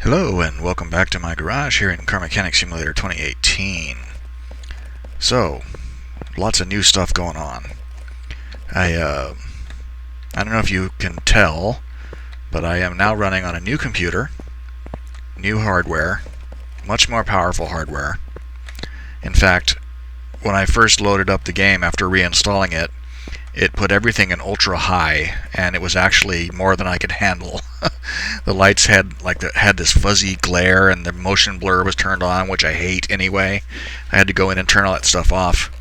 Hello and welcome back to my garage here in Car Mechanic Simulator 2018. So, lots of new stuff going on. I don't know if you can tell, but I am now running on a new computer, new hardware, much more powerful hardware. In fact, when I first loaded up the game after reinstalling it, it put everything in ultra high, and it was actually more than I could handle. The lights had this fuzzy glare, and the motion blur was turned on, which I hate anyway. I had to go in and turn all that stuff off.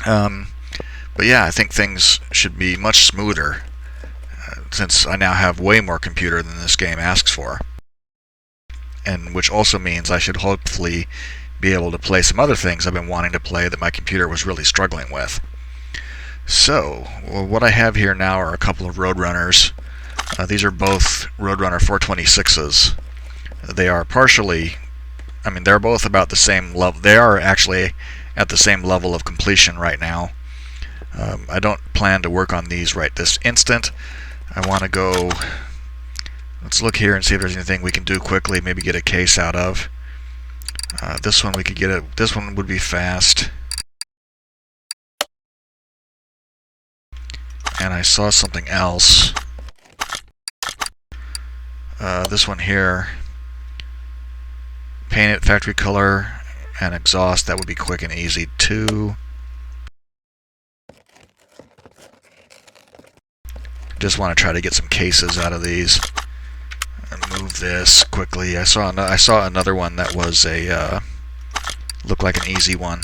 But yeah, I think things should be much smoother, since I now have way more computer than this game asks for. And which also means I should hopefully be able to play some other things I've been wanting to play that my computer was really struggling with. So, what I have here now are a couple of Roadrunners. These are both Roadrunner 426s. They are they're both about the same level. They are actually at the same level of completion right now. I don't plan to work on these right this instant. I want to go... Let's look here and see if there's anything we can do quickly, maybe get a case out of. This one we could get this one would be fast. And I saw something else. This one here, paint it factory color and exhaust, that would be quick and easy too. Just want to try to get some cases out of these and move this quickly. I saw another one that was looked like an easy one.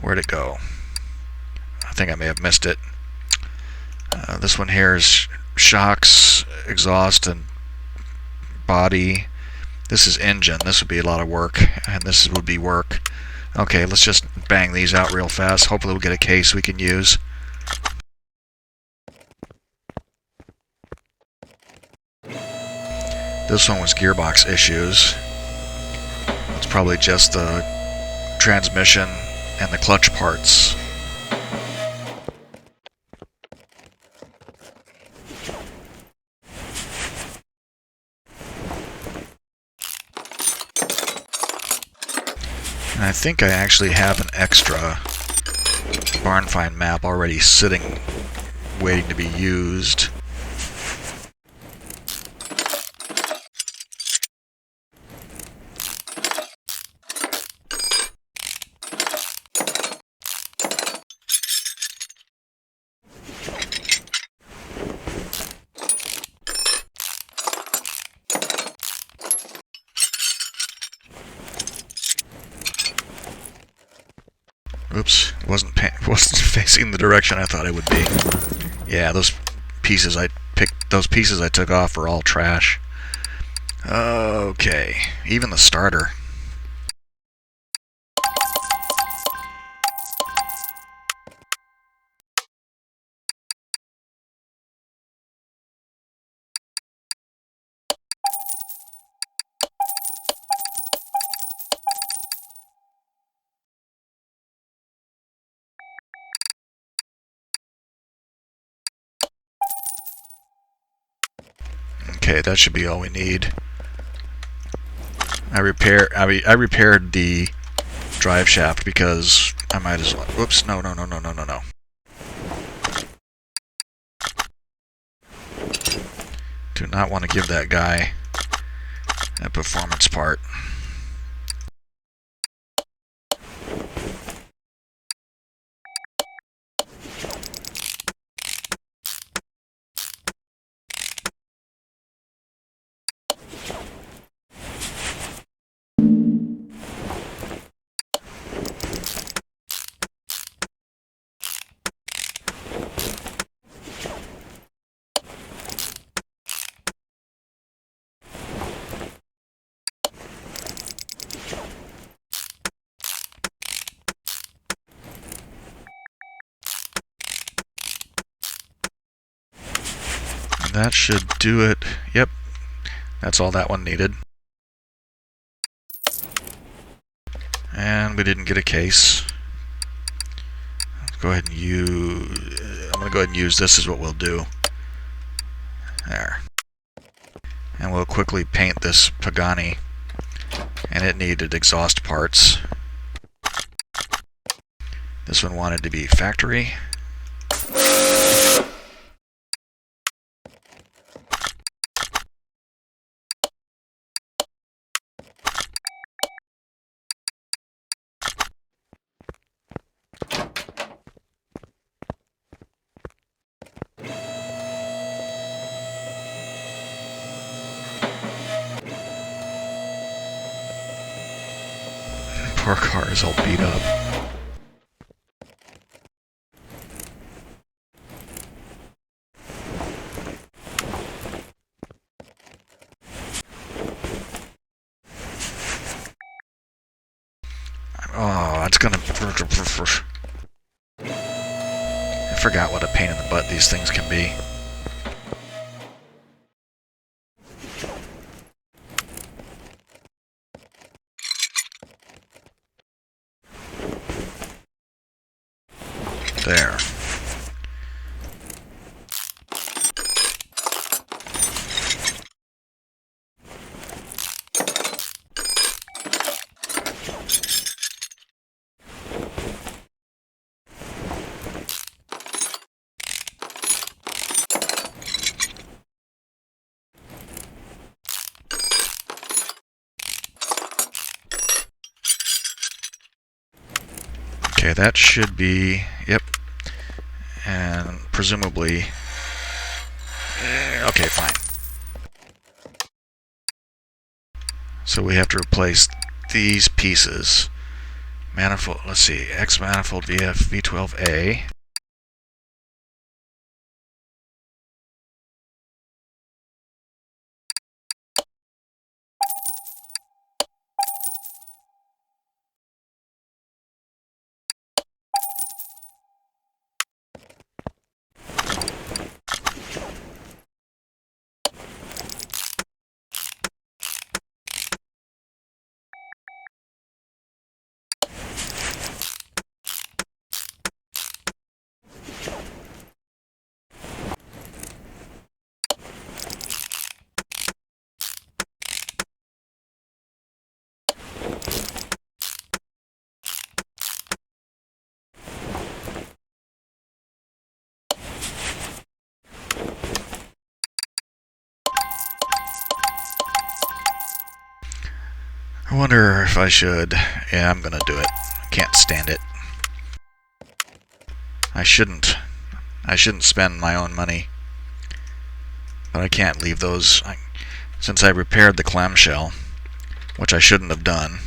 Where'd it go? I think I may have missed it. This one here is shocks, exhaust, and body. This is engine. This would be a lot of work, and this would be work. Okay, let's just bang these out real fast. Hopefully we'll get a case we can use. This one was gearbox issues. It's probably just the transmission and the clutch parts. And I think I actually have an extra barn find map already sitting, waiting to be used. Oops, wasn't facing the direction I thought it would be. Yeah, those pieces I took off are all trash. Okay, even the starter. Okay, that should be all we need. I repaired the drive shaft because I might as well. Whoops! No. Do not want to give that guy a performance part. That should do it. Yep, that's all that one needed. And we didn't get a case. Go ahead and I'm going to go ahead and use this as what we'll do. There. And we'll quickly paint this Pagani. And it needed exhaust parts. This one wanted to be factory. Poor car is all beat up. Oh, that's gonna... I forgot what a pain in the butt these things can be. There. Okay, that should be... Yep. And presumably... Okay, fine. So we have to replace these pieces. Manifold, let's see, X manifold VF V12A. I wonder if I should... Yeah, I'm gonna do it. I can't stand it. I shouldn't. I shouldn't spend my own money. But I can't leave those... Since I repaired the clamshell, which I shouldn't have done,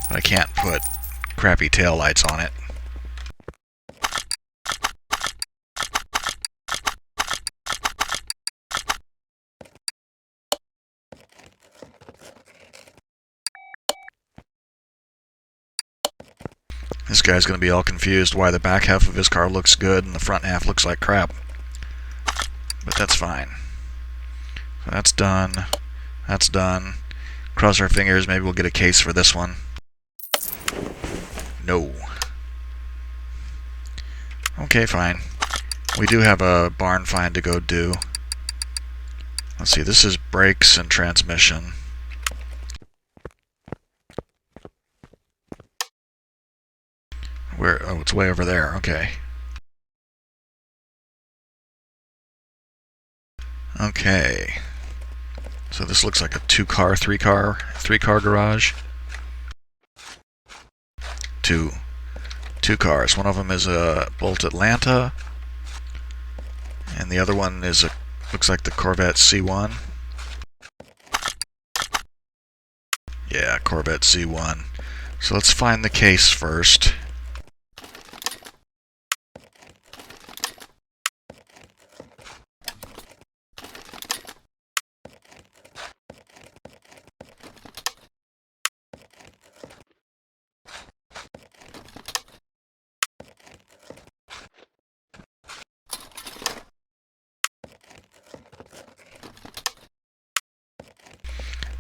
but I can't put crappy taillights on it. This guy's going to be all confused why the back half of his car looks good and the front half looks like crap. But that's fine. So that's done. That's done. Cross our fingers, maybe we'll get a case for this one. No. Okay, fine. We do have a barn find to go do. Let's see, this is brakes and transmission. Where? Oh, it's way over there. Okay. Okay. So this looks like a three car garage. Two cars. One of them is a Bolt Atlanta, and the other one is looks like the Corvette C1. Yeah, Corvette C1. So let's find the case first.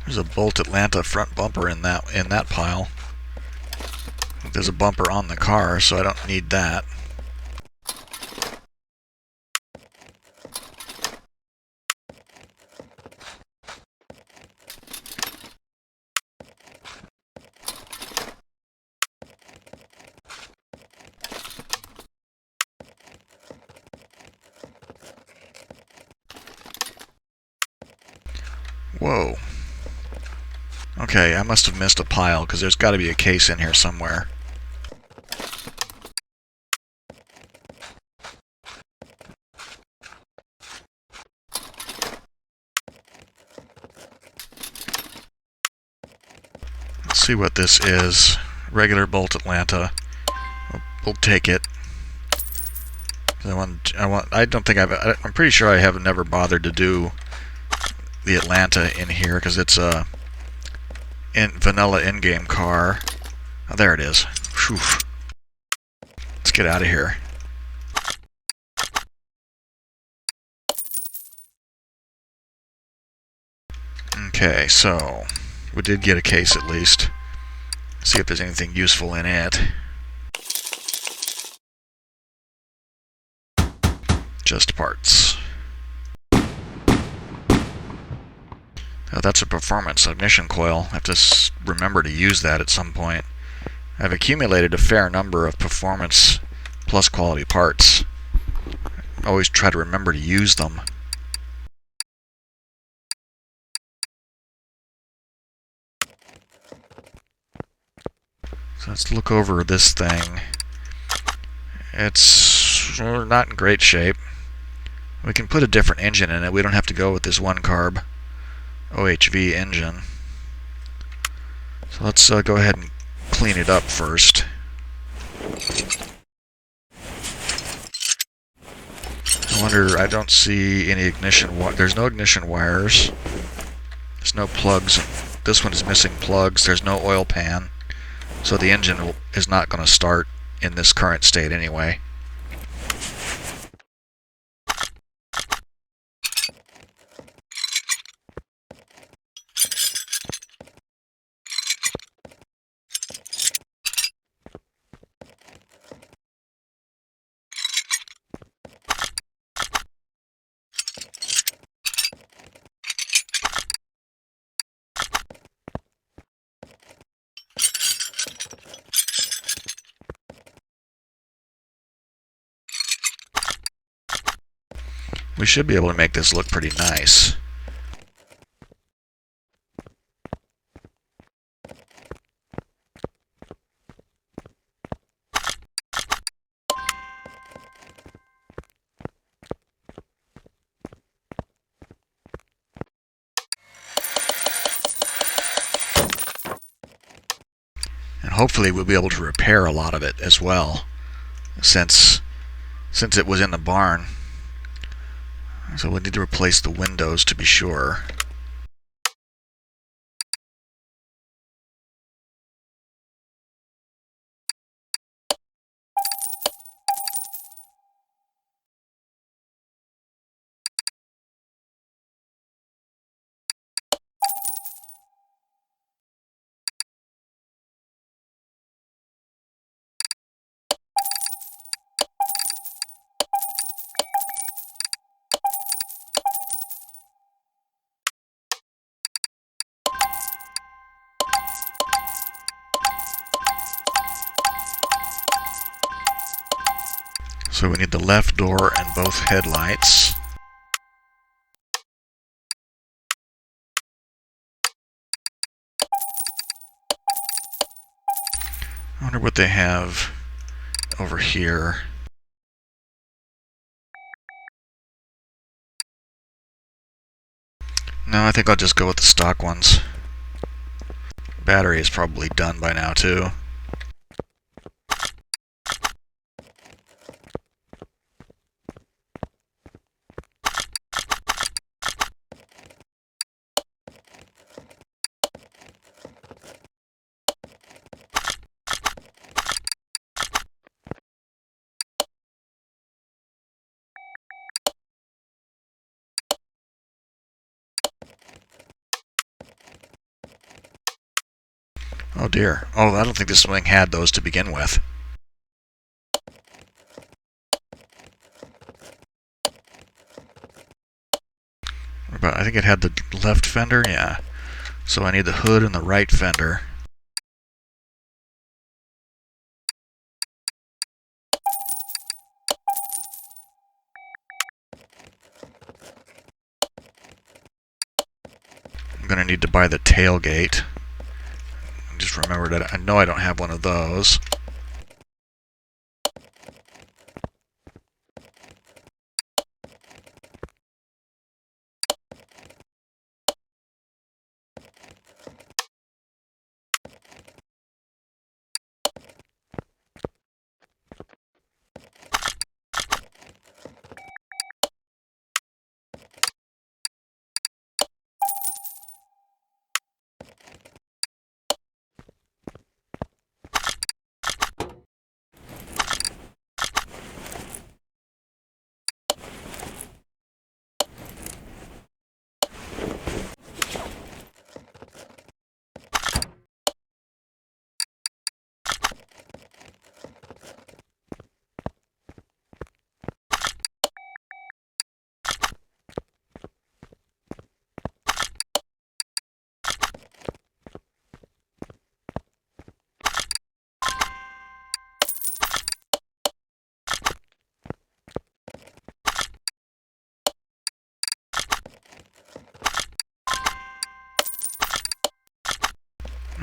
There's a Bolt Atlanta front bumper in that pile. There's a bumper on the car, so I don't need that. Whoa. Okay, I must have missed a pile, because there's got to be a case in here somewhere. Let's see what this is. Regular bolt Atlanta. We'll take it. I don't think I'm pretty sure I have never bothered to do the Atlanta in here, because it's a vanilla in-game car. Oh, there it is. Whew. Let's get out of here. Okay, so we did get a case at least. See if there's anything useful in it. Just parts. Oh, that's a performance ignition coil. I have to remember to use that at some point. I've accumulated a fair number of performance plus quality parts. I always try to remember to use them. So let's look over this thing. It's not in great shape. We can put a different engine in it. We don't have to go with this one carb OHV engine. So let's go ahead and clean it up first. I don't see any ignition. There's no ignition wires. There's no plugs. This one is missing plugs. There's no oil pan. So the engine is not going to start in this current state anyway. We should be able to make this look pretty nice. And hopefully we'll be able to repair a lot of it as well, since it was in the barn. So we need to replace the windows to be sure. So we need the left door and both headlights. I wonder what they have over here. No, I think I'll just go with the stock ones. Battery is probably done by now too. Oh dear. Oh, I don't think this thing had those to begin with. But I think it had the left fender, yeah. So I need the hood and the right fender. going to need to buy the tailgate. Just remember that I know I don't have one of those.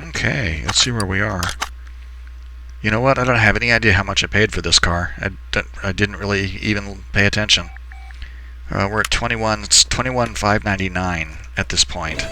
Okay, let's see where we are. You know what? I don't have any idea how much I paid for this car. I didn't really even pay attention. We're at 21. It's 21,599 at this point.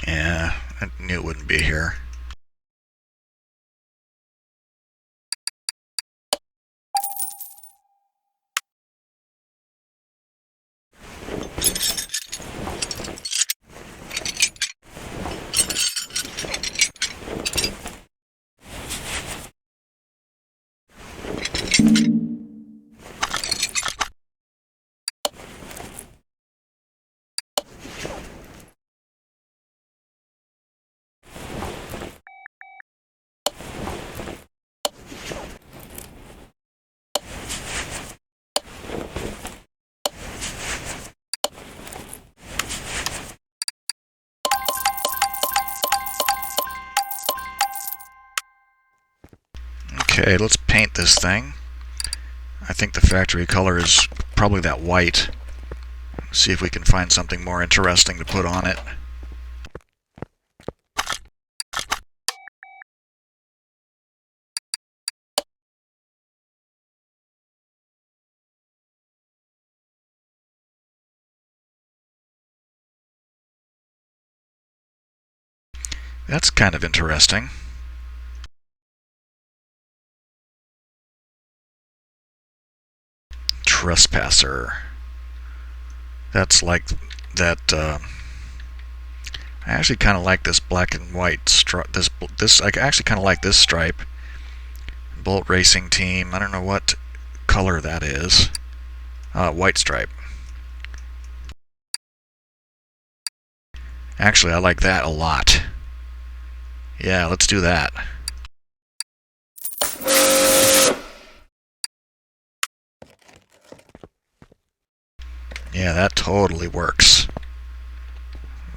Yeah, I knew it wouldn't be here. Okay, let's paint this thing. I think the factory color is probably that white. See if we can find something more interesting to put on it. That's kind of interesting. Trespasser. That's like that. I actually kind of like this black and white stripe. This I actually kind of like this stripe. Bolt Racing Team. I don't know what color that is. White stripe. Actually, I like that a lot. Yeah, let's do that. Yeah, that totally works.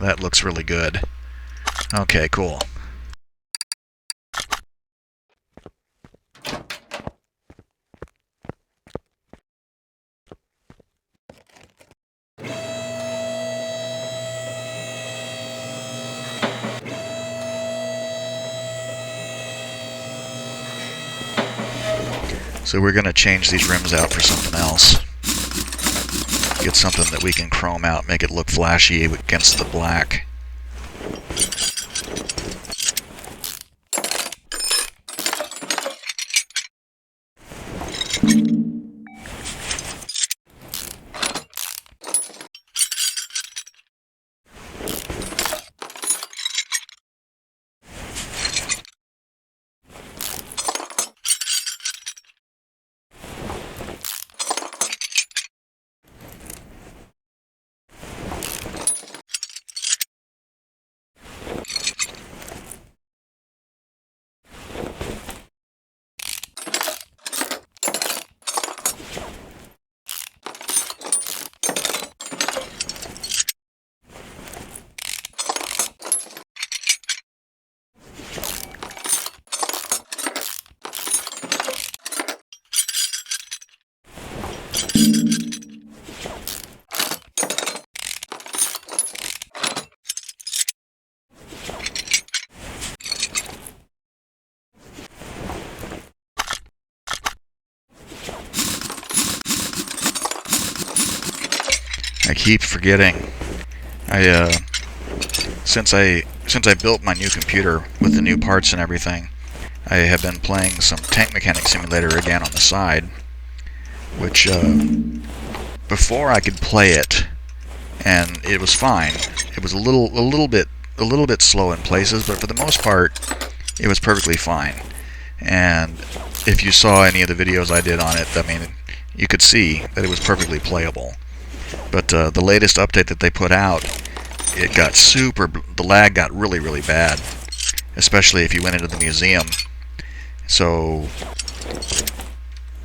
That looks really good. Okay, cool. So we're going to change these rims out for something else. Get something that we can chrome out, make it look flashy against the black. I keep forgetting. I since I built my new computer with the new parts and everything, I have been playing some Tank Mechanic Simulator again on the side, which before I could play it, and it was fine. It was a little bit slow in places, but for the most part, it was perfectly fine. And if you saw any of the videos I did on it, I mean, you could see that it was perfectly playable. But the latest update that they put out, it got the lag got really bad, especially if you went into the museum. So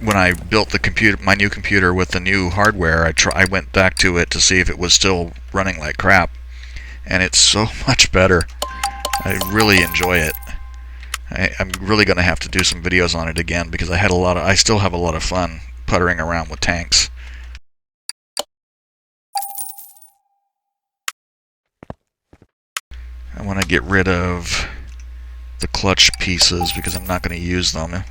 when I built the computer, my new computer with the new hardware, I went back to it to see if it was still running like crap, and it's so much better. I really enjoy it. I'm really going to have to do some videos on it again because I still have a lot of fun puttering around with tanks. I want to get rid of the clutch pieces because I'm not going to use them.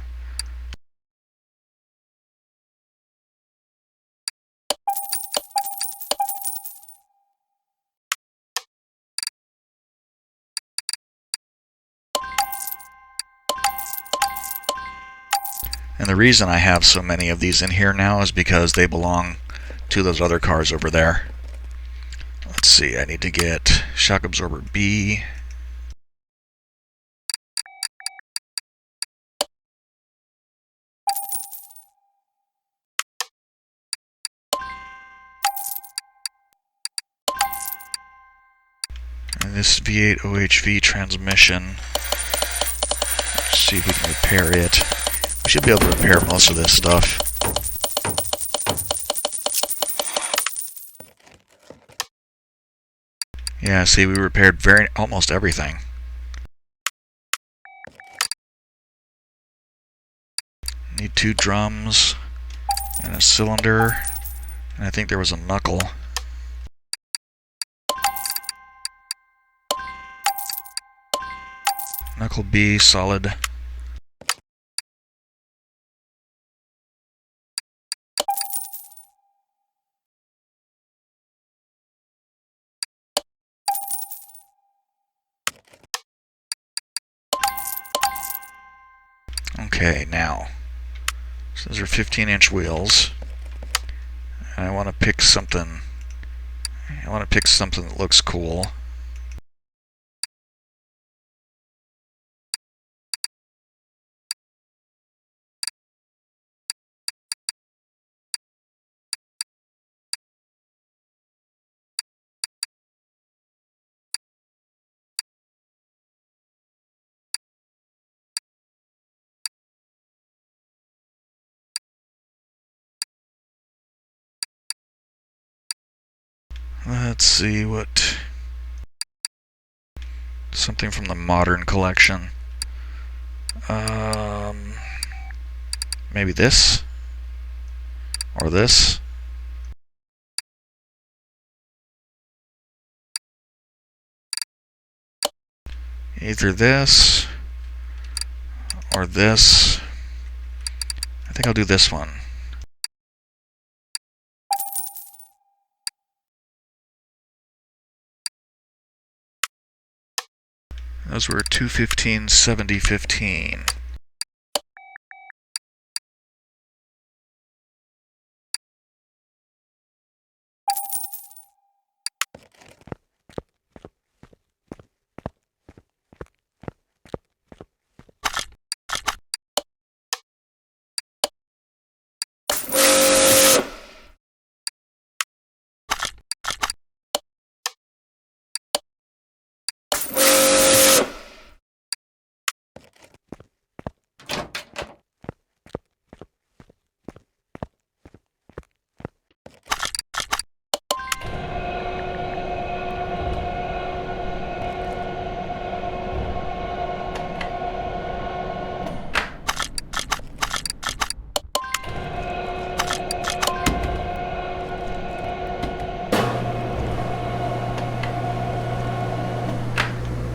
And the reason I have so many of these in here now is because they belong to those other cars over there. Let's see, I need to get shock absorber B. And this V8 OHV transmission. Let's see if we can repair it. We should be able to repair most of this stuff. Yeah, see, we repaired almost everything. Need 2 drums and a cylinder, and I think there was a knuckle. Knuckle B, solid. Okay, now, so those are 15-inch wheels, and I want to pick something. I want to pick something that looks cool. Let's see what... something from the modern collection. Maybe this? Or this? Either this or this. I think I'll do this one. Those were 215, 70, 15.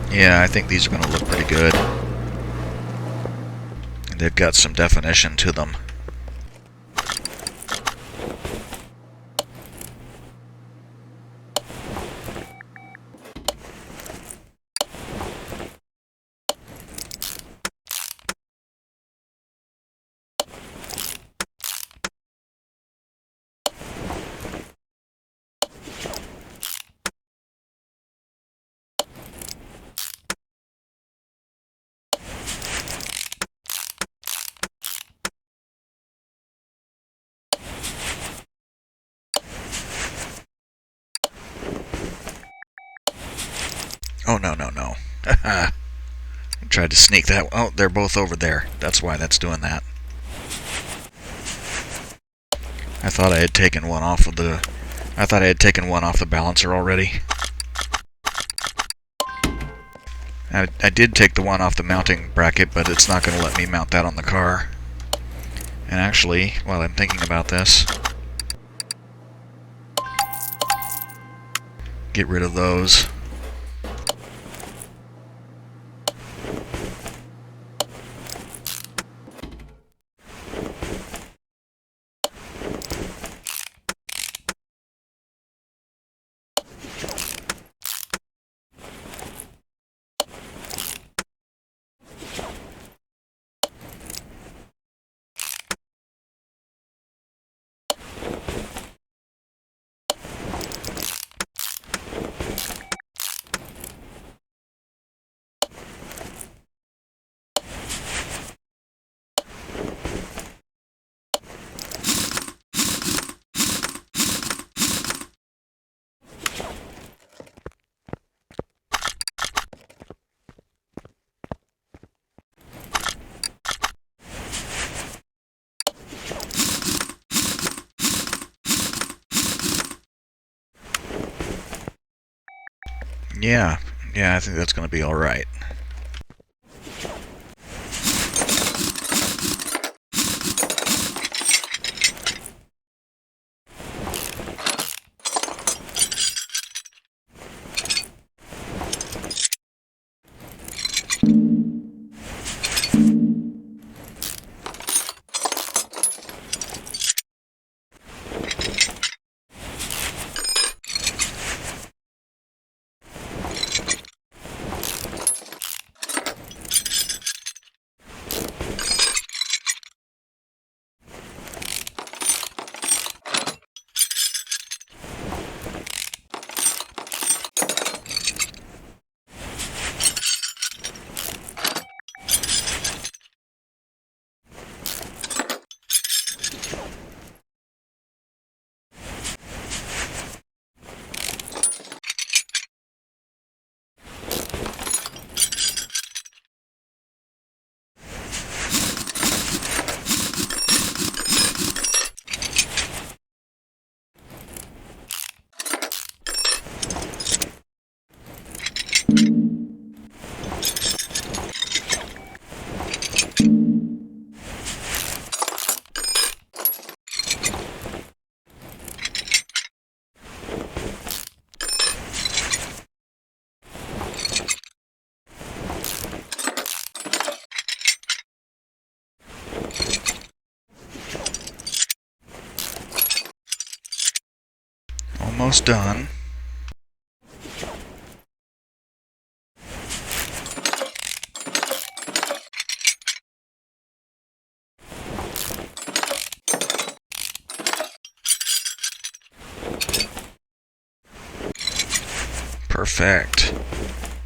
Yeah, I think these are going to look pretty good. And they've got some definition to them. Oh, no, no, no. I tried to sneak that. Oh, they're both over there. That's why that's doing that. I thought I had taken one off of the... I thought I had taken one off the balancer already. I did take the one off the mounting bracket, but it's not going to let me mount that on the car. And actually, while I'm thinking about this, get rid of those. Yeah, I think that's going to be alright. Almost done. Perfect.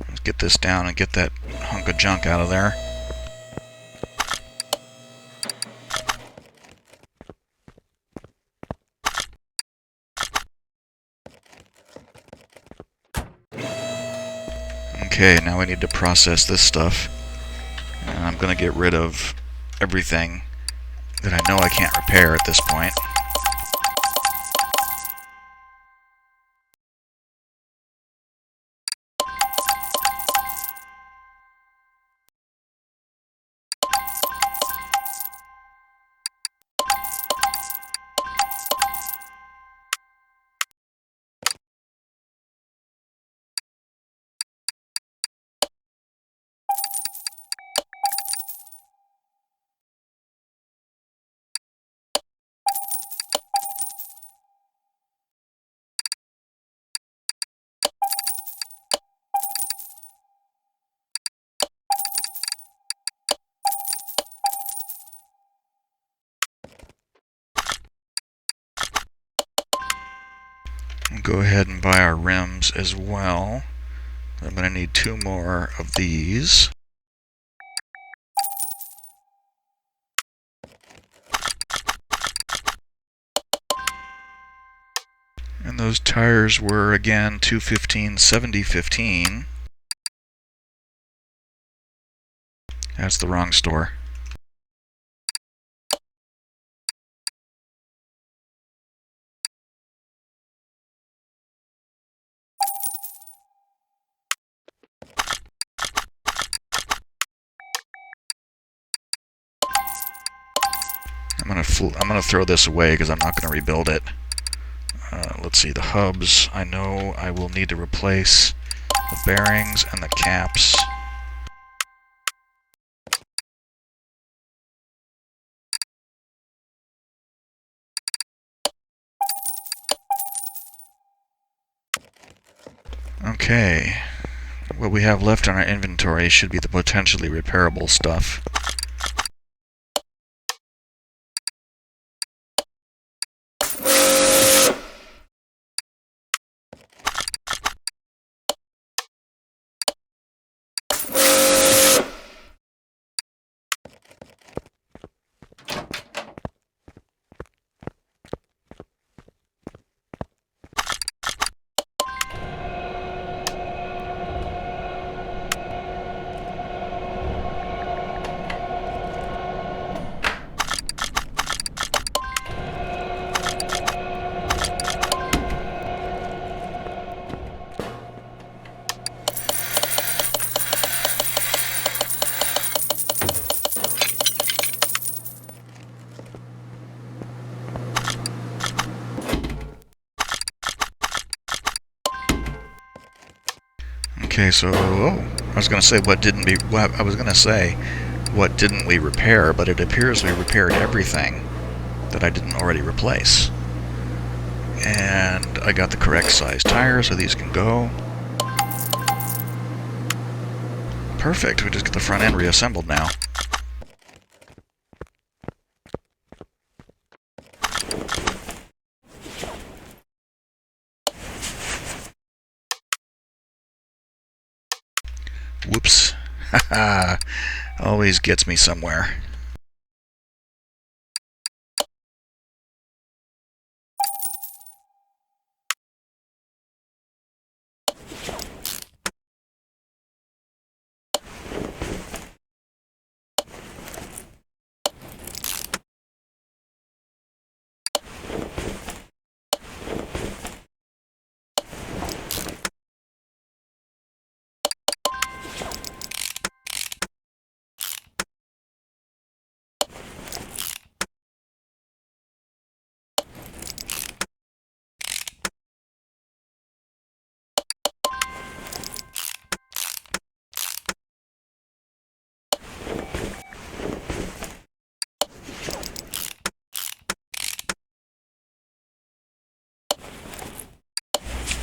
Let's get this down and get that hunk of junk out of there. Okay, now we need to process this stuff. And I'm going to get rid of everything that I know I can't repair at this point. We'll go ahead and buy our rims as well. I'm going to need 2 more of these. And those tires were again 215/70/15. That's the wrong store. I'm gonna throw this away because I'm not gonna rebuild it. Let's see, the hubs. I know I will need to replace the bearings and the caps. Okay, what we have left in our inventory should be the potentially repairable stuff. Okay, so I was gonna say what didn't we repair, but it appears we repaired everything that I didn't already replace. And I got the correct size tires, so these can go. Perfect, we just get the front end reassembled now. Whoops. Haha. Always gets me somewhere.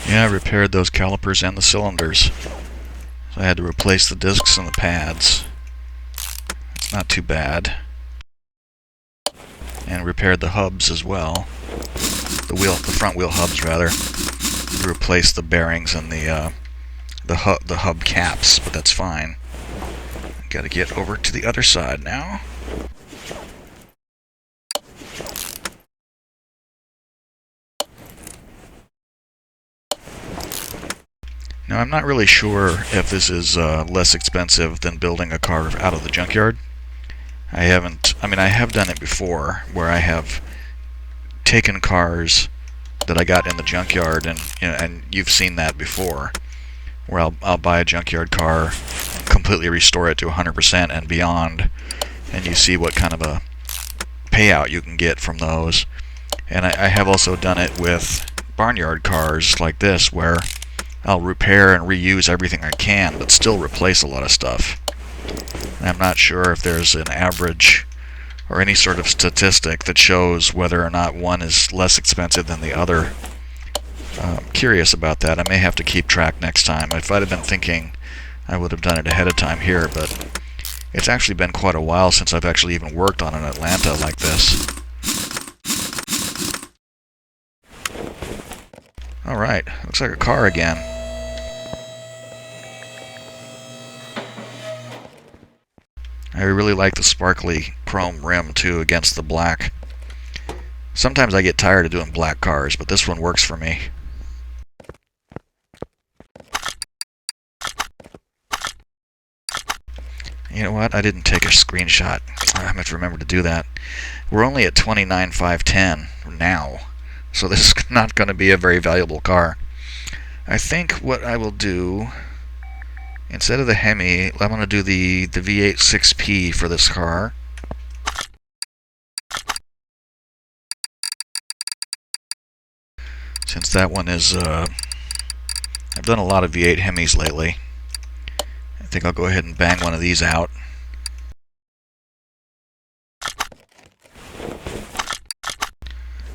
Yeah, I repaired those calipers and the cylinders. So I had to replace the discs and the pads. It's not too bad. And repaired the hubs as well. The front wheel hubs rather. Replaced the bearings and the hub caps, but that's fine. Gotta get over to the other side now. Now, I'm not really sure if this is less expensive than building a car out of the junkyard. I have done it before, where I have taken cars that I got in the junkyard, and you've seen that before, where I'll buy a junkyard car, completely restore it to 100% and beyond, and you see what kind of a payout you can get from those. And I have also done it with barnyard cars like this, where I'll repair and reuse everything I can, but still replace a lot of stuff. And I'm not sure if there's an average or any sort of statistic that shows whether or not one is less expensive than the other. I'm curious about that. I may have to keep track next time. If I'd have been thinking, I would have done it ahead of time here, but it's actually been quite a while since I've actually even worked on an Atlanta like this. Alright, looks like a car again. I really like the sparkly chrome rim too against the black. Sometimes I get tired of doing black cars, but this one works for me. You know what? I didn't take a screenshot. I have to remember to do that. We're only at 29,510 now, so this is not going to be a very valuable car. I think what I will do, instead of the Hemi, I'm going to do the V8 6P for this car. Since that one is, I've done a lot of V8 Hemis lately. I think I'll go ahead and bang one of these out.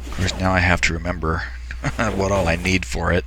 Of course, now I have to remember what all I need for it.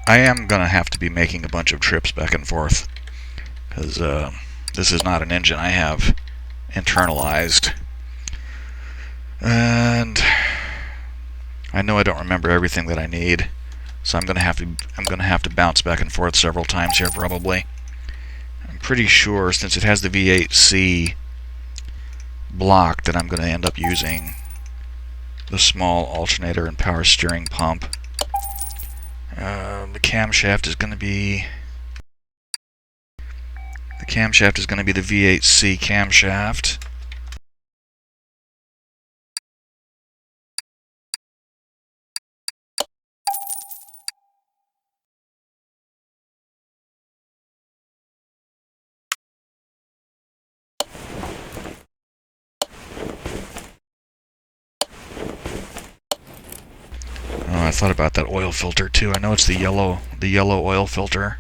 I am going to have to be making a bunch of trips back and forth, because this is not an engine I have internalized. And I know I don't remember everything that I need, so I'm going to have to bounce back and forth several times here probably. I'm pretty sure, since it has the V8C block, that I'm going to end up using the small alternator and power steering pump. The camshaft is going to be the V8C camshaft. Oh, I thought about that oil filter too. I know it's the yellow oil filter.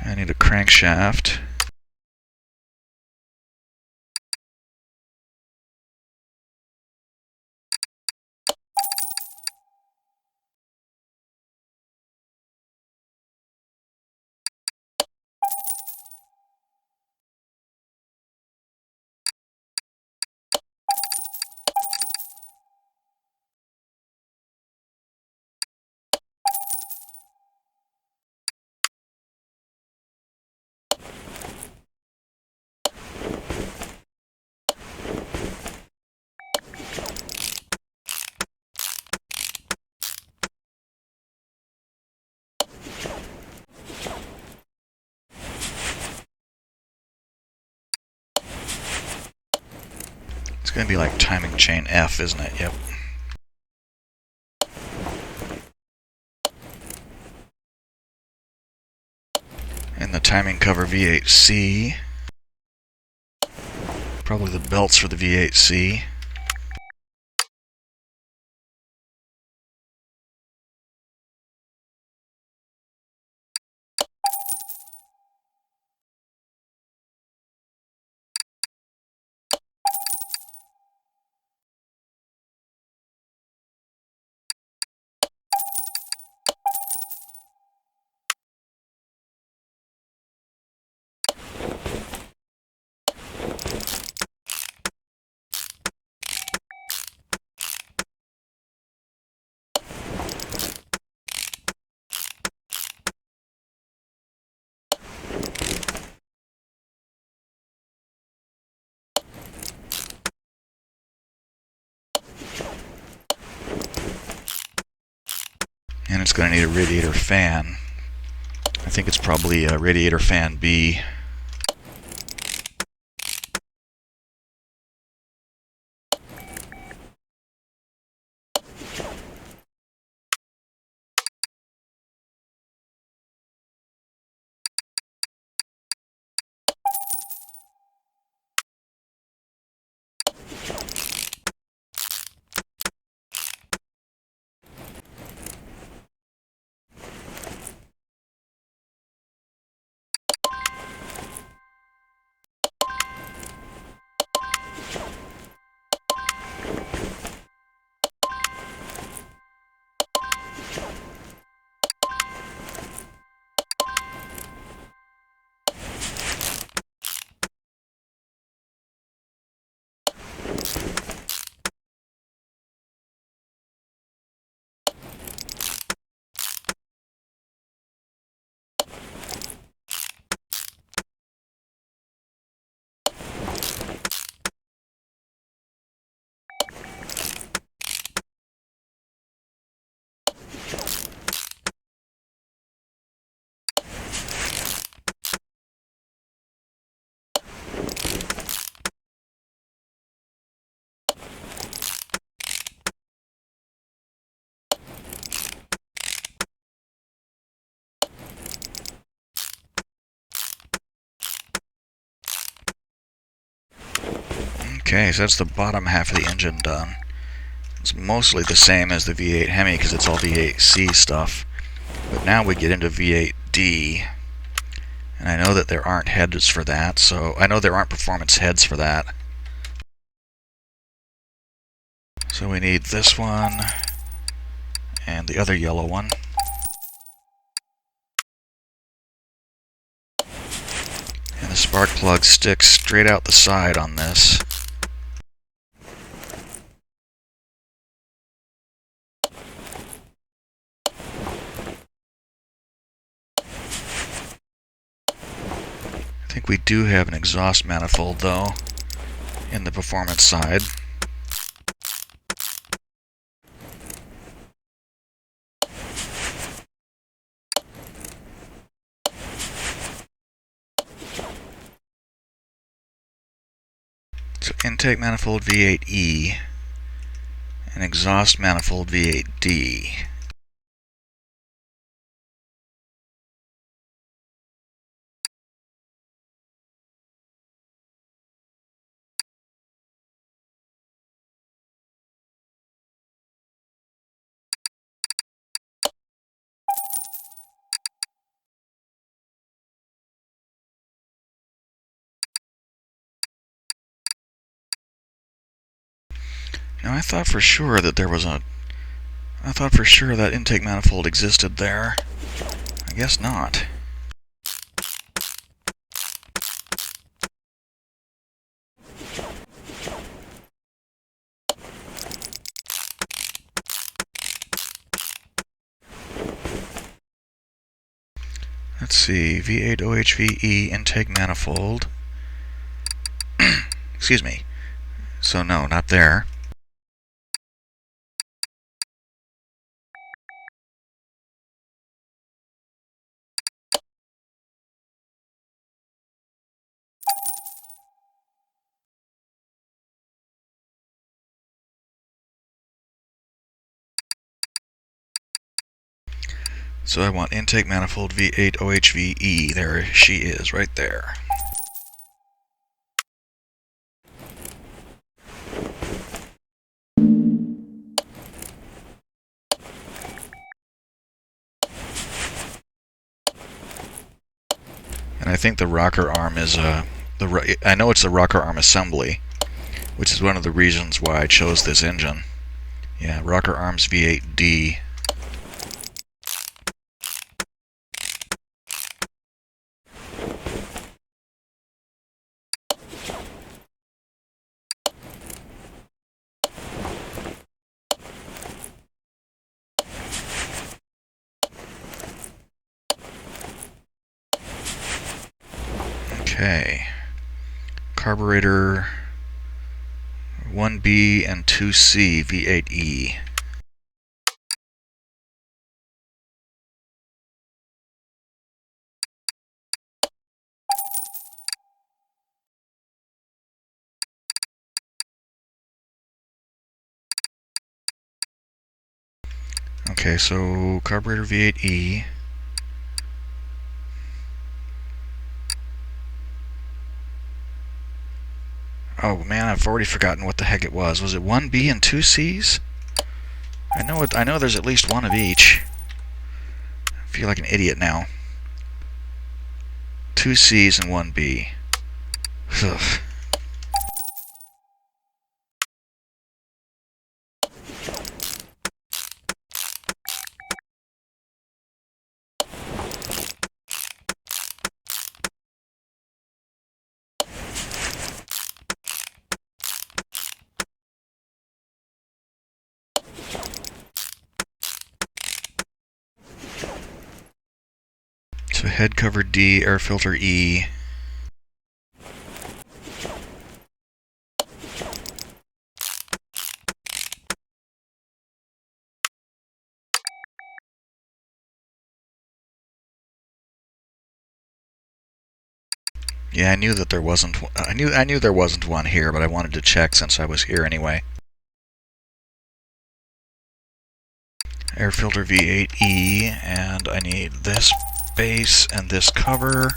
I need a crankshaft. It's going to be like timing chain F, isn't it? Yep. And the timing cover V8C. Probably the belts for the V8C. And it's going to need a radiator fan. I think it's probably a radiator fan B. Okay, so that's the bottom half of the engine done. It's mostly the same as the V8 Hemi because it's all V8C stuff. But now we get into V8D. And I know that there aren't heads for that, so I know there aren't performance heads for that. So we need this one and the other yellow one. And the spark plug sticks straight out the side on this. I think we do have an exhaust manifold though in the performance side. So intake manifold V8E and exhaust manifold V8D. Now I thought for sure that intake manifold existed there. I guess not. Let's see, V8 OHVE intake manifold. Excuse me. So no, not there. So I want intake manifold V8 OHVE. There she is, right there. And I think the rocker arm is I know it's the rocker arm assembly, which is one of the reasons why I chose this engine. Yeah, rocker arms V8D. Okay. Carburetor 1B and 2C V8E. Okay, so carburetor V8E. Oh man, I've already forgotten what the heck it was. Was it 1B and 2Cs? I know there's at least one of each. I feel like an idiot now. 2Cs and 1B. Ugh. So head cover D, air filter E. Yeah, I knew that there wasn't. I knew there wasn't one here, but I wanted to check since I was here anyway. Air filter V8E, and I need this base and this cover.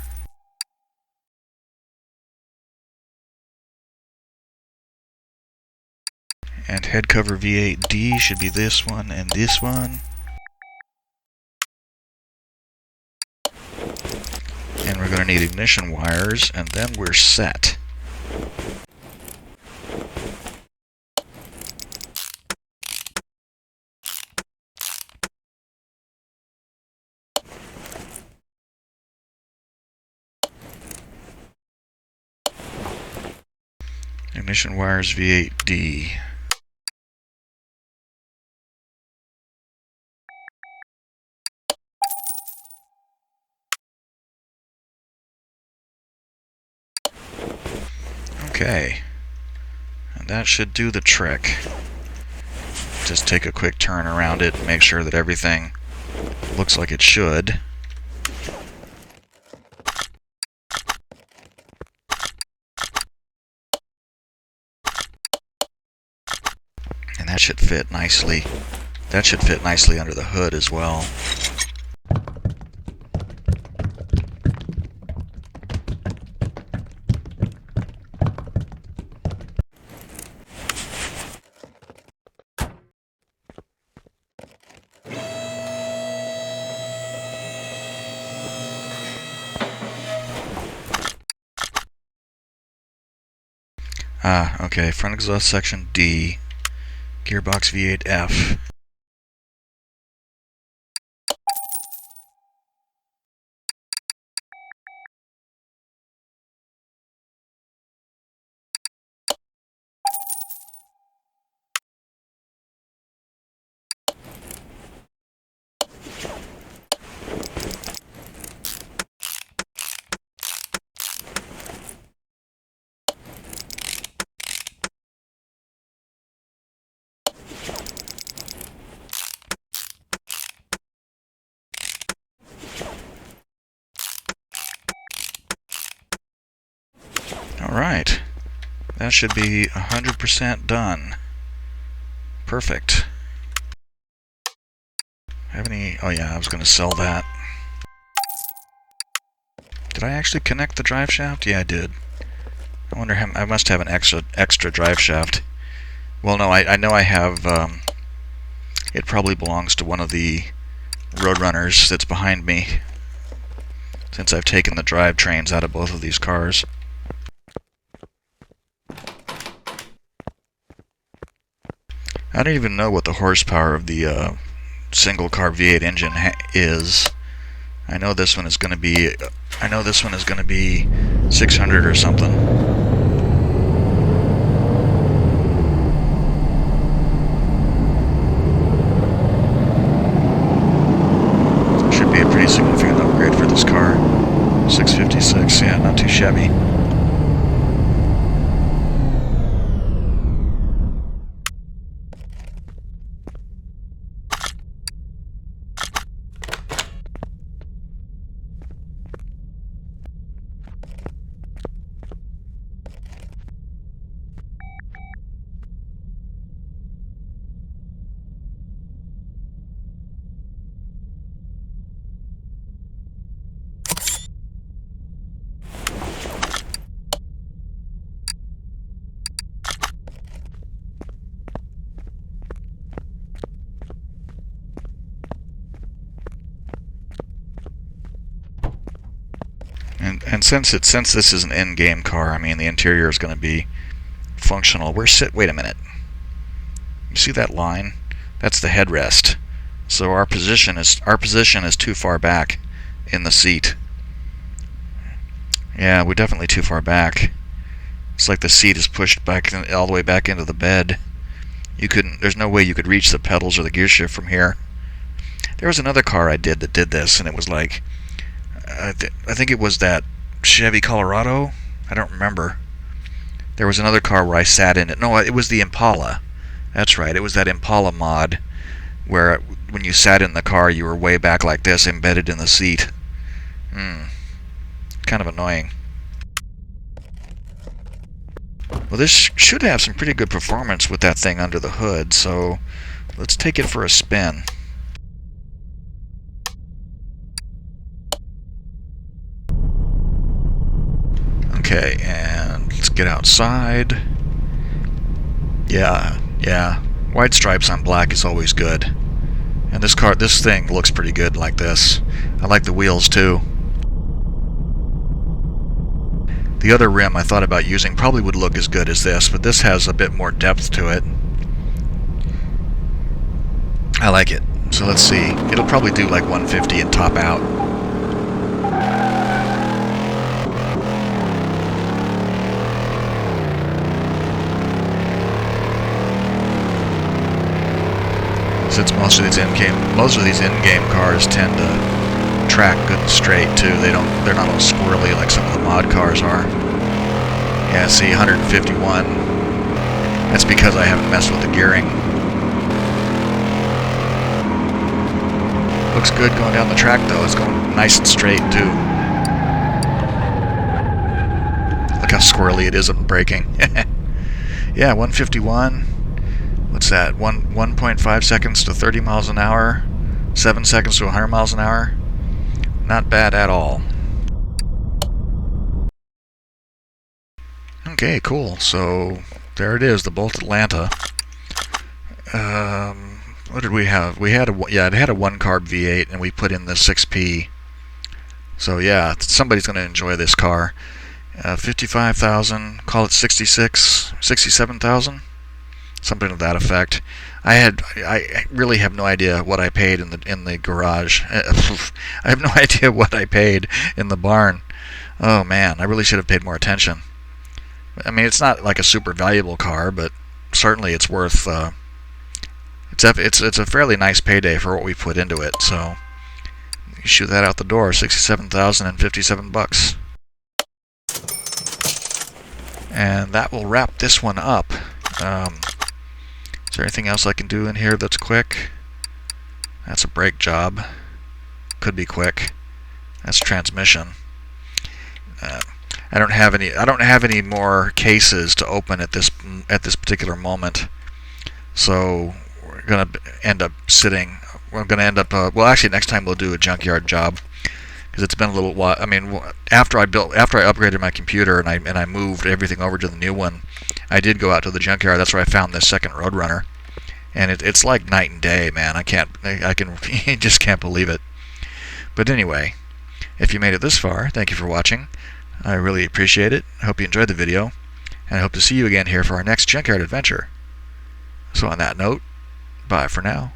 And head cover V8D should be this one and this one. And we're going to need ignition wires, and then we're set. Ignition wires V8D. Okay, and that should do the trick. Just take a quick turn around it and make sure that everything looks like it should. And that should fit nicely. That should fit nicely under the hood as well. Okay, front exhaust section D, gearbox V8F. Alright, that should be 100% done. Perfect. Have any... Oh yeah, I was going to sell that. Did I actually connect the drive shaft? Yeah, I did. I wonder how... I must have an extra drive shaft. Well, no, I know I have... it probably belongs to one of the Roadrunners that's behind me, since I've taken the drivetrains out of both of these cars. I don't even know what the horsepower of the single car V8 engine is. I know this one is going to be 600 or something. Should be a pretty significant upgrade for this car. 656, yeah, not too shabby. And since this is an in-game car, I mean the interior is going to be functional. Wait a minute. You see that line? That's the headrest. So our position is too far back in the seat. Yeah, we're definitely too far back. It's like the seat is pushed back all the way back into the bed. There's no way you could reach the pedals or the gear shift from here. There was another car I did that did this, and it was like, I think it was that Chevy Colorado. I don't remember. There was another car where I sat in it. No, it was the Impala. That's right. It was that Impala mod where when you sat in the car, you were way back like this, embedded in the seat. Kind of annoying. Well, this should have some pretty good performance with that thing under the hood, so let's take it for a spin. Okay, and let's get outside. Yeah, Yeah, white stripes on black is always good. And this thing looks pretty good like this. I like the wheels too. The other rim I thought about using probably would look as good as this, but this has a bit more depth to it. I like it. So let's see. It'll probably do like 150 and top out. Since most of these in-game cars tend to track good and straight too. They're not all squirrely like some of the mod cars are. Yeah, see, 151. That's because I haven't messed with the gearing. Looks good going down the track though. It's going nice and straight too. Look how squirrely it is on braking. Yeah, 151. What's that? 1.5 seconds to 30 miles an hour. 7 seconds to 100 miles an hour. Not bad at all. Okay, cool. So there it is, the Bolt Atlanta. What did we have? We had it had a 1-carb V8, and we put in the 6P. So yeah, somebody's going to enjoy this car. 55,000. Call it 67,000. Something to that effect. I really have no idea what I paid in the garage. I have no idea what I paid in the barn. Oh man, I really should have paid more attention. I mean, it's not like a super valuable car, but certainly it's worth. It's a fairly nice payday for what we put into it. So you shoot that out the door, $67,057. And that will wrap this one up. Is there anything else I can do in here that's quick? That's a brake job. Could be quick. That's transmission. I don't have any more cases to open at this particular moment. So we're gonna end up sitting. We're gonna end up. Well, actually, next time we'll do a junkyard job because it's been a little while. I mean, after I upgraded my computer and I moved everything over to the new one, I did go out to the junkyard. That's where I found this second Roadrunner, and it's like night and day, man. I just can't believe it. But anyway, if you made it this far, thank you for watching. I really appreciate it. I hope you enjoyed the video, and I hope to see you again here for our next junkyard adventure. So on that note, bye for now.